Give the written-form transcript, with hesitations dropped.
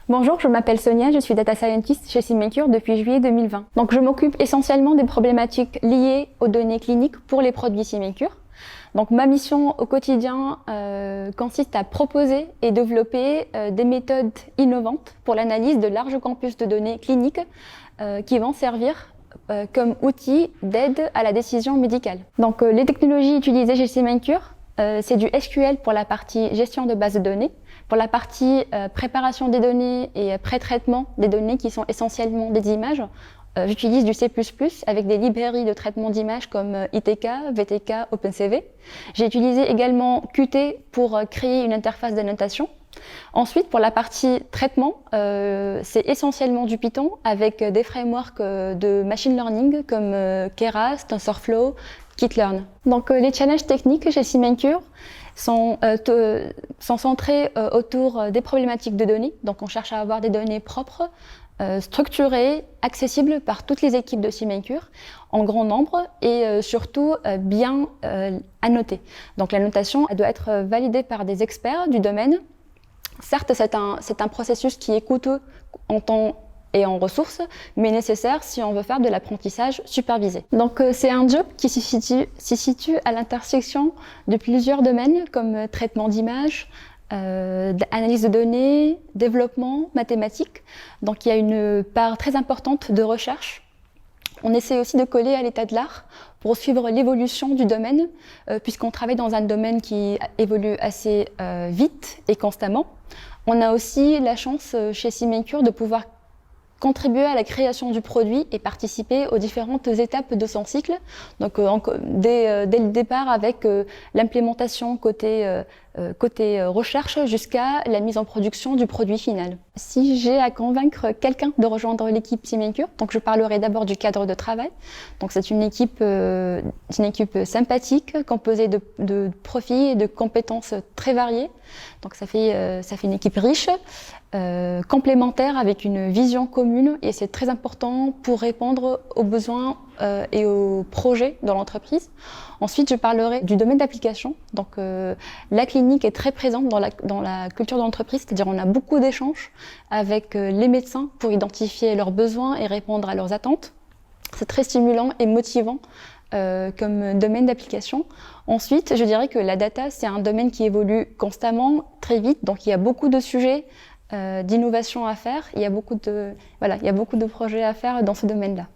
Bonjour, je m'appelle Sonia, je suis Data Scientist chez SimMaker depuis juillet 2020. Donc je m'occupe essentiellement des problématiques liées aux données cliniques pour les produits SimMaker. Donc ma mission au quotidien consiste à proposer et développer des méthodes innovantes pour l'analyse de larges corpus de données cliniques qui vont servir comme outil d'aide à la décision médicale. Donc les technologies utilisées chez SimMaker, c'est du SQL pour la partie gestion de base de données, pour la partie préparation des données et pré-traitement des données qui sont essentiellement des images. J'utilise du C++ avec des librairies de traitement d'images comme ITK, VTK, OpenCV. J'ai utilisé également Qt pour créer une interface d'annotation. Ensuite, pour la partie traitement, c'est essentiellement du Python avec des frameworks de machine learning comme Keras, TensorFlow, Scikit-learn. Donc les challenges techniques chez SimMaker sont centrés autour des problématiques de données. Donc on cherche à avoir des données propres, structurées, accessibles par toutes les équipes de SimMaker en grand nombre et surtout bien annotées. Donc la notation elle doit être validée par des experts du domaine. Certes, c'est un processus qui est coûteux en temps et en ressources, mais nécessaire si on veut faire de l'apprentissage supervisé. Donc c'est un job qui se situe à l'intersection de plusieurs domaines comme traitement d'images, analyse de données, développement, mathématiques. Donc il y a une part très importante de recherche. On essaie aussi de coller à l'état de l'art pour suivre l'évolution du domaine, puisqu'on travaille dans un domaine qui évolue assez vite et constamment. On a aussi la chance chez SimMaker de pouvoir contribuer à la création du produit et participer aux différentes étapes de son cycle. Donc dès le départ avec l'implémentation côté recherche jusqu'à la mise en production du produit final. Si j'ai à convaincre quelqu'un de rejoindre l'équipe SimMaker, donc je parlerai d'abord du cadre de travail. Donc c'est une équipe sympathique, composée de profils et de compétences très variées. Donc ça fait une équipe riche, complémentaire avec une vision commune et c'est très important pour répondre aux besoins et aux projets dans l'entreprise. Ensuite, je parlerai du domaine d'application. Donc, la clinique est très présente dans la culture de l'entreprise, c'est-à-dire on a beaucoup d'échanges avec les médecins pour identifier leurs besoins et répondre à leurs attentes. C'est très stimulant et motivant comme domaine d'application. Ensuite, je dirais que la data, c'est un domaine qui évolue constamment, très vite, donc il y a beaucoup de sujets d'innovation à faire, il y a beaucoup de projets à faire dans ce domaine-là.